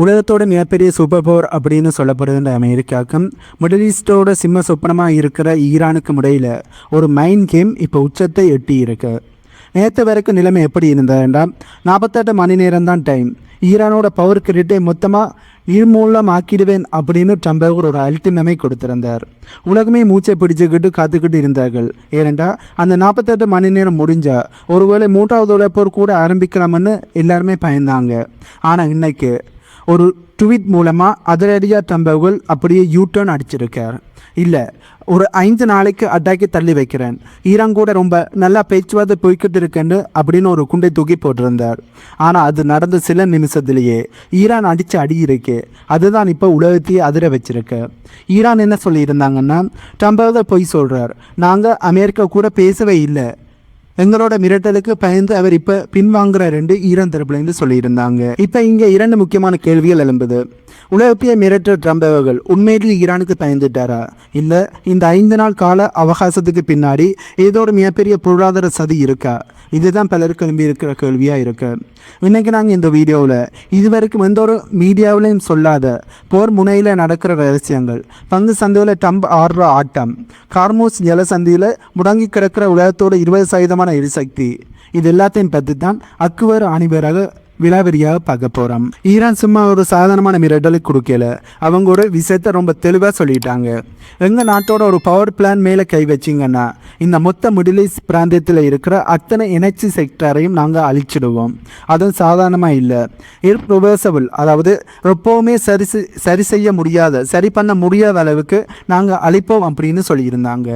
உலகத்தோட மிகப்பெரிய super power அப்படின்னு சொல்லப்படுகின்ற அமெரிக்காவுக்கும் மிடில் ஈஸ்டோட சிம்ம சொப்பனமாக இருக்கிற ஈரானுக்கும் இடையில் ஒரு மைண்ட் கேம் இப்போ உச்சத்தை எட்டி இருக்கு. நேற்று வரைக்கும் நிலைமை எப்படி இருந்ததுன்றா 48 மணி நேரம் தான் டைம். ஈரானோட பவர் கிரெடிட்டை மொத்தமாக நிர்மூலமாக்கிடுவேன் அப்படின்னு ட்ரம்ப் ஒரு அல்டிமேமை கொடுத்திருந்தார். உலகமே மூச்சை பிடிச்சுக்கிட்டு காத்துக்கிட்டு இருந்தார்கள். ஏனென்றா அந்த 48 மணி நேரம் முடிஞ்சா ஒருவேளை மூன்றாவது உலகப்போர் கூட ஆரம்பிக்கலாம்னு எல்லாருமே பயந்தாங்க. ஆனால் இன்னைக்கு ஒரு ட்வீட் மூலமாக அதிரடியாக ட்ரம்ப் அப்படியே யூட்டர்ன் அடிச்சிருக்கார். இல்லை, ஒரு 5 நாளைக்கு அட்டாக்கி தள்ளி வைக்கிறேன், ஈரான் கூட ரொம்ப நல்லா பேச்சுவார்த்தை போய்கிட்டு இருக்கேன்னு அப்படின்னு ஒரு குண்டை தூக்கி போட்டிருந்தார். ஆனால் அது நடந்த சில நிமிஷத்துலேயே ஈரான் அடித்து அடி இருக்கு. அதுதான் இப்போ உலகத்தையே அதிர வச்சிருக்கு. ஈரான் என்ன சொல்லியிருந்தாங்கன்னா, ட்ரம்ப் போய் சொல்கிறார், நாங்கள் அமெரிக்கா கூட பேசவே இல்லை, எங்களோட மிரட்டலுக்கு பயந்து அவர் இப்போ பின்வாங்குறாருன்னு ஈரான் தரப்புலேருந்து சொல்லியிருந்தாங்க. இப்போ இங்கே 2 முக்கியமான கேள்விகள் எழும்புது. உலகத்தையே மிரட்ட ட்ரம்ப் அவர்கள் உண்மையிலேயே ஈரானுக்கு பயந்துட்டாரா, இல்லை இந்த 5 நாள் கால அவகாசத்துக்கு பின்னாடி ஏதோ ஒரு மிகப்பெரிய பொருளாதார சதி இருக்கா? இதுதான் பலருக்கு எழும்பி இருக்கிற கேள்வியாக இருக்கு. இன்றைக்கி நாங்கள் இந்த வீடியோவில் இதுவரைக்கும் எந்த ஒரு மீடியாவிலையும் சொல்லாத போர் முனையில் நடக்கிற ரகசியங்கள், பங்கு சந்தையில் ட்ரம்ப் ஆடுற ஆட்டம், கார்மோஸ் ஜலசந்தியில் முடங்கி கிடக்கிற உலகத்தோட 20% எரிசக்தி, இது எல்லாத்தையும் பற்றி தான் அக்குவர் அணிவராக விலாவரியாக பார்க்க போகிறோம். ஈரான் சும்மா ஒரு சாதாரணமான மிரட்டலை கொடுக்கல, அவங்க ஒரு விஷயத்தை ரொம்ப தெளிவாக சொல்லிட்டாங்க. எங்கள் நாட்டோட ஒரு பவர் பிளான் மேலே கை வச்சிங்கன்னா இந்த மொத்த மிடில் ஈஸ்ட் பிராந்தியத்தில் இருக்கிற அத்தனை எனர்ஜி செக்டரையும் நாங்கள் அழிச்சிடுவோம். அதுவும் சாதாரணமாக இல்லை, இர்ரிவர்சபிள், அதாவது எப்போவுமே சரி செய்ய முடியாத, சரி பண்ண முடியாத அளவுக்கு நாங்கள் அழிப்போம் அப்படின்னு சொல்லியிருந்தாங்க.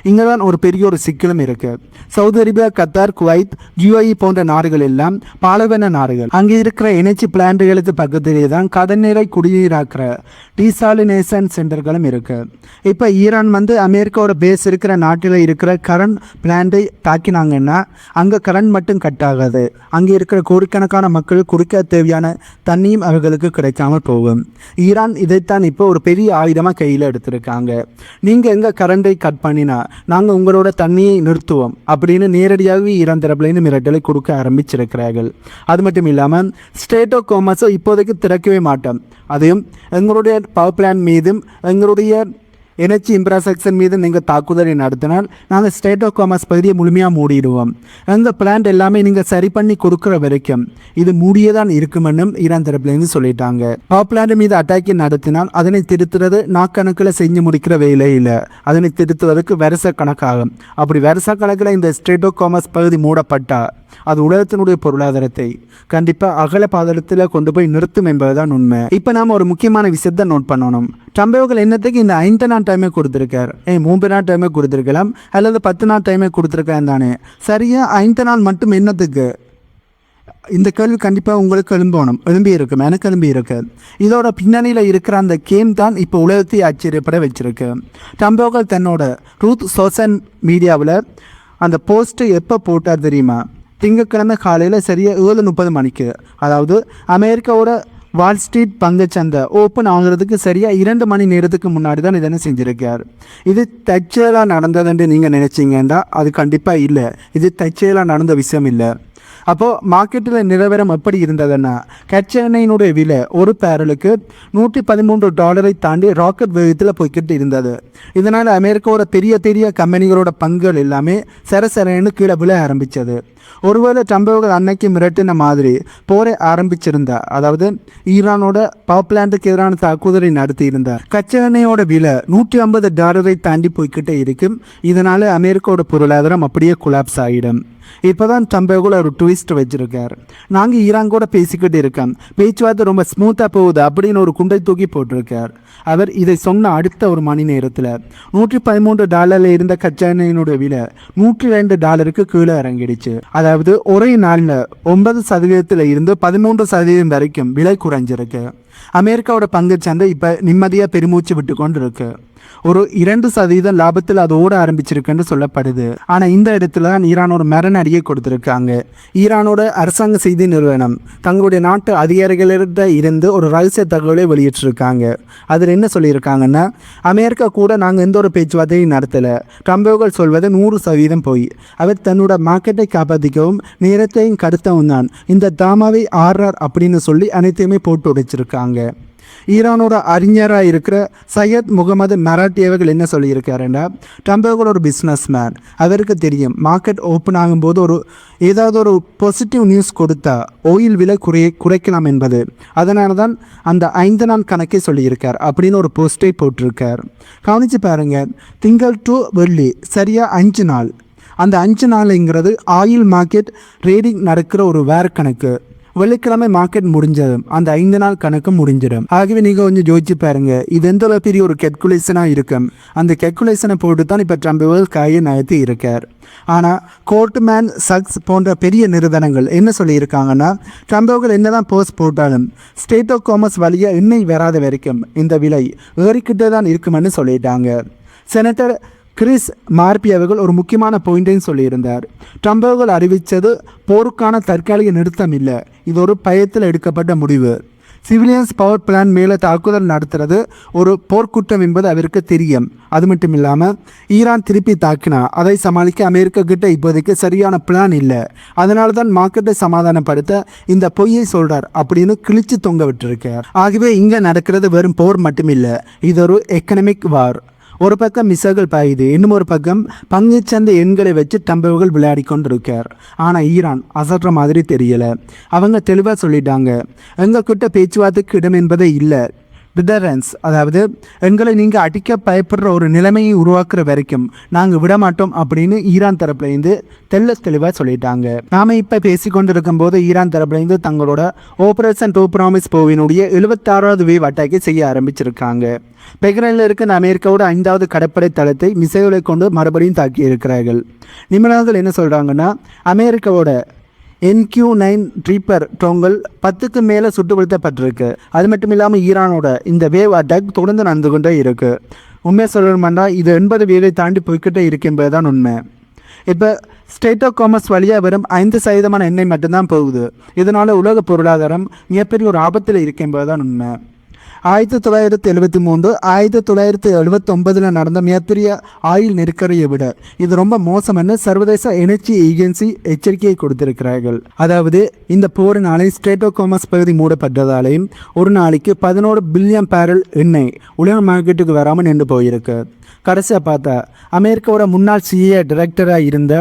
இங்கே தான் ஒரு பெரிய ஒரு சிக்கலும் இருக்குது. Saudi Arabia, Qatar, Kuwait, UAE போன்ற நாடுகள் எல்லாம் பாலைவன நாடுகள். அங்கே இருக்கிற எனர்ஜி பிளான்ட்டுகளுக்கு பக்கத்திலே தான் கடல்நீரை குடிநீராக்கிற டீசாலினேஷன் சென்டர்களும் இருக்கு. இப்போ ஈரான் அமெரிக்காவோட பேஸ் இருக்கிற நாட்டில் இருக்கிற கரண்ட் பிளான்ட்டை தாக்கினாங்கன்னா அங்கே கரண்ட் மட்டும் கட் ஆகாது, அங்கே இருக்கிற கோடிக்கணக்கான மக்கள் குடிக்க தேவையான தண்ணியும் அவர்களுக்கு கிடைக்காமல் போகும். ஈரான் இதைத்தான் இப்போ ஒரு பெரிய ஆயுதமாக கையில் எடுத்திருக்காங்க. நீங்கள் எங்கே கரண்டை கட் பண்ணினா நாங்கள் உங்களோட தண்ணியை நிறுத்துவோம் அப்படின்னு நேரடியாகவே ஈரான் தரப்புலேருந்து மிரட்டலை கொடுக்க ஆரம்பிச்சிருக்கிறார்கள். அது மட்டும் இல்லாமல் ஸ்டேட் ஆஃப் காமர்ஸை இப்போதைக்கு திறக்கவே மாட்டோம், அதையும் எங்களுடைய பவர் பிளான் மீதும் எங்களுடைய எனர்ஜி இன்ஃப்ராஸ்ட்ரக்சர் மீது நீங்கள் தாக்குதலை நடத்தினால் நாங்கள் ஸ்டேட் ஆஃப் காமர்ஸ் பகுதியை முழுமையாக மூடிடுவோம். எங்கள் பிளான்ட் எல்லாமே நீங்கள் சரி பண்ணி கொடுக்குற வரைக்கும் இது மூடியதான் இருக்குமென்னு ஈரான் தரப்புலேருந்து சொல்லிட்டாங்க. பவர் பிளான்ட் மீது அட்டாக்கி நடத்தினால் அதனை திருத்துறது நாக்கணக்கில் செஞ்சு முடிக்கிற வேலை இல்லை, அதனை திருத்துவதற்கு வருஷ கணக்காகும். அப்படி வருஷ கணக்கில் இந்த ஸ்டேட் ஆஃப் காமர்ஸ் பகுதி மூடப்பட்டால் அது உலகத்தினுடைய பொருளாதாரத்தை கண்டிப்பாக அகல பாதளத்தில் கொண்டு போய் நிறுத்தும் என்பதுதான் உண்மை. இப்போ நாம் ஒரு முக்கியமான விஷயத்தை நோட் பண்ணணும். ட்ரம்ப் அவர்கள் என்னத்துக்கு இந்த 5 நாள் டைமே கொடுத்துருக்கார்? 3 நாள் டைமே கொடுத்துருக்கலாம், அல்லது 10 நாள் டைமே கொடுத்துருக்கேன் தானே. சரியா 5 நாள் மட்டும் என்னத்துக்கு? இந்த கேள்வி கண்டிப்பாக உங்களுக்கு எழும்பி இருக்கும், எனக்கு எழும்பி இருக்கு. இதோட பின்னணியில் இருக்கிற அந்த கேம் தான் இப்போ உலகத்தை ஆச்சரியப்பட வச்சிருக்கு. ட்ரம்ப் அவர்கள் தன்னோட ட்ரூத் சோஷியல் மீடியாவில் அந்த போஸ்ட்டு எப்போ போட்டார் தெரியுமா? திங்கட்கிழமை காலையில் சரியாக 7:30 மணிக்கு, அதாவது அமெரிக்காவோட வால் ஸ்ட்ரீட் பங்குச்சந்தை ஓப்பன் ஆகுறதுக்கு சரியாக 2 மணி நேரத்துக்கு முன்னாடி தான் இதனை செஞ்சுருக்கார். இது தற்செயலாக நடந்ததுன்னு நீங்கள் நினச்சிங்கன்னா அது கண்டிப்பாக இல்லை, இது தற்செயலாக நடந்த விஷயம் இல்லை. அப்போது மார்க்கெட்டில் நிலவரம் எப்படி இருந்ததுன்னா, கச்சா எண்ணெயினுடைய விலை ஒரு பேரலுக்கு $113 தாண்டி ராக்கெட் வேகத்தில் போய்கிட்டு இருந்தது. இதனால் அமெரிக்காவோட பெரிய பெரிய கம்பெனிகளோட பங்குகள் எல்லாமே சரசரன்னு கீழே விழ ஆரம்பித்தது. ஒருவேளை ட்ரம்ப் அன்னைக்கு மிரட்டின மாதிரி போரை ஆரம்பிச்சிருந்தா, அதாவது ஈரானோட பவர் பிளான்ட்டுக்கு எதிரான தாக்குதலை நடத்தி இருந்தார், கச்சா எண்ணெயோட விலை $150 தாண்டி போய்கிட்டே இருக்கும். இதனால் அமெரிக்காவோட பொருளாதாரம் அப்படியே கொலாப்ஸ் ஆகிடும். இப்போ தான் ட்ரம்ப் ஒரு ட்விஸ்ட் வச்சுருக்கார். நாங்கள் ஈரான் கூட பேசிக்கிட்டு இருக்கோம், பேச்சுவார்த்தை ரொம்ப ஸ்மூத்தாக போகுது அப்படின்னு ஒரு குண்டை தூக்கி போட்டிருக்கார். அவர் இதை சொன்ன அடுத்த ஒரு மணி நேரத்தில் $113 இருந்த கச்சா எண்ணெயினுடைய விலை $102 கீழே இறங்கிடுச்சு. அதாவது ஒரே நாளில் 9% இருந்து 13% வரைக்கும் விலை குறைஞ்சிருக்கு. அமெரிக்காவோட பங்கு சந்தை இப்போ நிம்மதியாக பெருமூச்சு விட்டு கொண்டு இருக்கு. ஒரு 2% லாபத்தில் அது ஓட ஆரம்பிச்சிருக்குன்னு சொல்லப்படுது. ஆனால் இந்த இடத்துல தான் ஈரான் ஒரு மரண அடியை கொடுத்துருக்காங்க. ஈரானோட அரசாங்க செய்தி நிறுவனம் தங்களுடைய நாட்டு அதிகாரிகளிட இருந்து ஒரு ரகசிய தகவலை வெளியிட்டிருக்காங்க. அதில் என்ன சொல்லியிருக்காங்கன்னா, அமெரிக்கா கூட நாங்கள் எந்த ஒரு பேச்சுவார்த்தையும் நடத்தலை, ட்ரம்பர்கள் சொல்வது 100% போய், அவர் தன்னோட மார்க்கெட்டை காப்பாற்றிக்கவும் நேரத்தையும் கருத்தவும் தான் இந்த தாமாவை ஆர்ஆர் அப்படின்னு சொல்லி அனைத்தையுமே போட்டு உடைச்சிருக்காங்க. ஈரானோட அறிஞராக இருக்கிற சையத் முகமது மராட்டி அவர்கள் என்ன சொல்லியிருக்காருன்னா, ட்ரம்பர்கள் ஒரு பிஸ்னஸ் மேன், அவருக்கு தெரியும் மார்க்கெட் ஓப்பன் ஆகும்போது ஏதாவது ஒரு பாசிட்டிவ் நியூஸ் கொடுத்தா ஆயில் விலை குறைக்கலாம் என்பது. அதனால தான் அந்த 5 நாள் கணக்கை சொல்லியிருக்கார் அப்படின்னு ஒரு போஸ்டை போட்டிருக்கார். கவனித்து பாருங்கள், திங்கள் டு வெள்ளி சரியாக 5 நாள். அந்த 5 நாளுங்கிறது ஆயில் மார்க்கெட் ரேடிங் நடக்கிற ஒரு வேற கணக்கு. வெள்ளிக்கிழமை மார்க்கெட் முடிஞ்சதும் அந்த 5 நாள் கணக்கு முடிஞ்சிடும். ஆகவே நீங்கள் கொஞ்சம் யோசிச்சு பாருங்க, இது எந்த பெரிய ஒரு கெல்குலேஷனாக இருக்கும். அந்த கெல்குலேஷனை போட்டு தான் இப்போ ட்ரம்பர்கள் கையை நகர்த்தி இருக்கார். ஆனால் கோல்ட்மேன் சக்ஸ் போன்ற பெரிய நிறுவனங்கள் என்ன சொல்லியிருக்காங்கன்னா, ட்ரம்பர்கள் என்னதான் போஸ்ட் போட்டாலும் ஸ்டேட் ஆஃப் காமர்ஸ் வழியாக எண்ணெய் வராத வரைக்கும் இந்த விலை ஏறிக்கிட்டே தான் இருக்குமென்னு சொல்லிட்டாங்க. செனட்டர் கிறிஸ் மார்பி அவர்கள் ஒரு முக்கியமான பாயிண்ட்டையும் சொல்லியிருந்தார். ட்ரம்பர்கள் அறிவித்தது போருக்கான தற்காலிக நிறுத்தம் இல்லை, இது ஒரு பயத்தில் எடுக்கப்பட்ட முடிவு. சிவிலியன்ஸ் பவர் பிளான் மேலே தாக்குதல் நடத்துறது ஒரு போர்க்குற்றம் என்பது அவருக்கு தெரியும். அது மட்டும் இல்லாமல் ஈரான் திருப்பி தாக்கினா அதை சமாளிக்க அமெரிக்கா கிட்ட இப்போதைக்கு சரியான பிளான் இல்லை. அதனால தான் மார்க்கெட்டை சமாதானப்படுத்த இந்த பொய்யை சொல்கிறார் அப்படின்னு கிழிச்சு தொங்க விட்டுருக்கார். ஆகவே இங்கே நடக்கிறது வெறும் போர் மட்டுமில்லை, இது ஒரு எக்கனாமிக் வார். ஒரு பக்கம் மிசைல்கள் பாயுது, இன்னும் ஒரு பக்கம் பங்குச்சந்தை எண்களை வச்சு ட்ரம்பர்கள் விளையாடி கொண்டிருக்கார். ஆனால் ஈரான் அசற்ற மாதிரி தெரியலை. அவங்க தெளிவாக சொல்லிட்டாங்க, எங்ககிட்ட பேச்சுவார்த்தைக்கு இடம் என்பதே இல்லை. டிடரன்ஸ், அதாவது எங்களை நீங்கள் அடிக்க பயப்படுற ஒரு நிலைமையை உருவாக்குற வரைக்கும் நாங்கள் விடமாட்டோம் அப்படின்னு ஈரான் தரப்புலேருந்து தெளிவாக சொல்லிட்டாங்க. நாம் இப்போ பேசிக்கொண்டு இருக்கும்போது ஈரான் தரப்புலேருந்து தங்களோட ஆபரேஷன் டூ ப்ராமிஸ் போவினுடைய 76வது வேவ் அட்டாக்கை செய்ய ஆரம்பிச்சிருக்காங்க. பெஹ்ரைனில் இருக்கிற அமெரிக்காவோட 5வது கடற்படை தளத்தை மிசைல்களை கொண்டு மறுபடியும் தாக்கி இருக்கிறார்கள். நிபுணர்கள் என்ன சொல்கிறாங்கன்னா, அமெரிக்காவோட NQ-9 ரீப்பர் ட்ரோன்கள் 10க்கு மேலே சுட்டு வீழ்த்தப்பட்டிருக்கு. அது மட்டும் இல்லாமல் ஈரானோட இந்த வேவ் அட்டாக் தொடர்ந்து நடந்து கொண்டே இருக்குது. உண்மையாக சொல்லணும்னா இது 80 வேவை தாண்டி போய்கிட்டே இருக்கு என்பது தான் உண்மை. இப்போ ஸ்டேட் ஆஃப் காமர்ஸ் வழியாக வெறும் 5% எண்ணெய் மட்டும்தான் போகுது. இதனால் உலக பொருளாதாரம் மிகப்பெரிய ஒரு ஆபத்தில் இருக்கு என்பது தான் உண்மை. 1973 1979 நடந்த மிகப்பெரிய ஆயில் நெருக்கடியை விட இது ரொம்ப மோசம்னு சர்வதேச எனர்ஜி ஏஜென்சி எச்சரிக்கையை கொடுத்திருக்கிறார்கள். அதாவது இந்த போரினாலே ஸ்டேட் ஆஃப் காமர்ஸ் பகுதி மூடப்பட்டதாலேயும் ஒரு நாளைக்கு 11 பில்லியன் பேரல் எண்ணெய் உலக மார்க்கெட்டுக்கு வராமல் நின்று போயிருக்கு. கடைசியாக பார்த்தா அமெரிக்காவோட முன்னாள் சிஏ டைரக்டராக இருந்த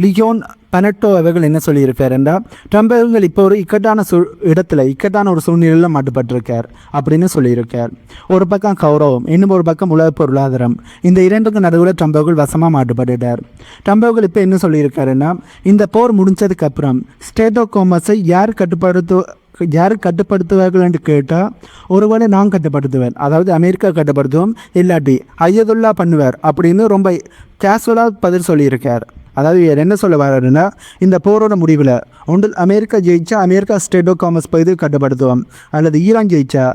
லியோன் பனட்டோ அவர்கள் என்ன சொல்லியிருக்காருன்னா, ட்ரம்பர்கள் இப்போ ஒரு இக்கட்டான ஒரு சூழ்நிலையில் மாட்டுப்பட்டிருக்கார் அப்படின்னு சொல்லியிருக்கார். ஒரு பக்கம் கௌரவம், இன்னும் ஒரு பக்கம் உலக பொருளாதாரம், இந்த இரண்டுக்கும் நடுவில் ட்ரம்பர்கள் வசமாக மாட்டுப்பட்டுட்டார். ட்ரம்பர்கள் இப்போ என்ன சொல்லியிருக்காருன்னா, இந்த போர் முடிஞ்சதுக்கப்புறம் ஸ்டேட் ஆஃப் காமர்ஸை யார் கட்டுப்படுத்துவார்கள் என்று கேட்டால், ஒருவேளை நான் கட்டுப்படுத்துவேன், அதாவது அமெரிக்கா கட்டுப்படுத்துவோம், இல்லாட்டி ஐயதுல்லா பண்ணுவார் அப்படின்னு ரொம்ப கேஷுவலாக பதில் சொல்லியிருக்கார். அதாவது என்ன சொல்ல வர்றாருன்னா, இந்த போரோட முடிவில் ஒன்றில் அமெரிக்கா ஜெயிச்சா அமெரிக்கா ஸ்டேட் ஆஃப் காமர்ஸ் பகுதியை கட்டுப்படுத்துவோம், அல்லது ஈரான் ஜெயிச்சா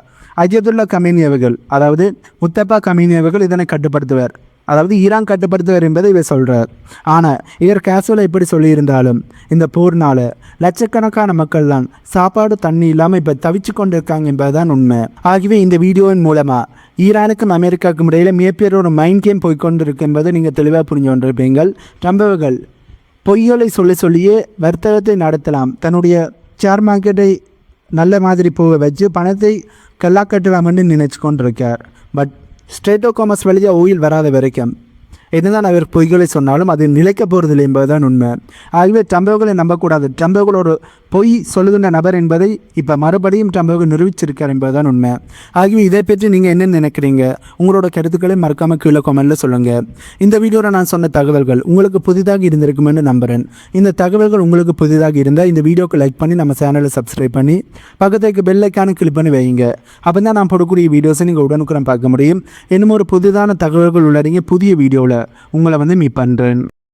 அஜதுல்லா கமேனி அவர்கள், அதாவது முத்தபா கமேனி அவர்கள் இதனை கட்டுப்படுத்துவார், அதாவது ஈரான் கட்டுப்படுத்துவார் என்பதை இவர் சொல்கிறார். ஆனால் இவர் கேஷுவலாக எப்படி சொல்லியிருந்தாலும் இந்த போர்னால் லட்சக்கணக்கான மக்கள் தான் சாப்பாடு தண்ணி இல்லாமல் இப்போ தவிச்சு கொண்டு இருக்காங்க என்பதுதான் உண்மை. ஆகவே இந்த வீடியோவின் மூலமாக ஈரானுக்கும் அமெரிக்காவுக்கும் இடையில் மிகப்பெரிய ஒரு மைண்ட் கேம் போய்கொண்டு இருக்கு என்பதை நீங்கள் தெளிவாக புரிஞ்சு கொண்டிருப்பீங்கள். ட்ரம்பர்கள் பொய்களை சொல்லியே வர்த்தகத்தை நடத்தலாம், தன்னுடைய ஷேர் மார்க்கெட்டை நல்ல மாதிரி போக வச்சு பணத்தை கல்லாக்கட்டலாம்னு நினைச்சு கொண்டிருக்கார். பட் ஸ்டேட் ஆஃப் காமர்ஸ் வழியாக ஓயில் வராத வரைக்கும் என்னதான் அவர் பொய்களை சொன்னாலும் அது நிலைக்க போகிறதில்லை என்பதுதான் உண்மை. ஆகவே ட்ரம்பர்களை நம்பக்கூடாது. ட்ரம்பர்கள் ஒரு பொய் சொல்லுகின்ற நபர் என்பதை இப்போ மறுபடியும் ட்ரம்பர்கள் நிரூபிச்சிருக்கார் என்பதுதான் உண்மை. ஆகவே இதை பற்றி நீங்கள் என்ன நினைக்கிறீங்க? உங்களோட கருத்துக்களை மறக்காமல் கீழே கமெண்ட்டில் சொல்லுங்கள். இந்த வீடியோவில் நான் சொன்ன தகவல்கள் உங்களுக்கு புதிதாக இருந்திருக்குமென்னு நம்புகிறேன். இந்த தகவல்கள் உங்களுக்கு புதிதாக இருந்தால் இந்த வீடியோக்கு லைக் பண்ணி நம்ம சேனலை சப்ஸ்கிரைப் பண்ணி பக்கத்துக்கு பெல் ஐக்கானை கிளிக் பண்ணி வைங்க. அப்போ தான் நான் போடக்கூடிய வீடியோஸை நீங்கள் உடனுக்குடன் பார்க்க முடியும். இன்னும் ஒரு புதிதான தகவல்கள் உள்ளடங்கிய புதிய வீடியோவில் உங்களை மீட் பண்ணுறேன்.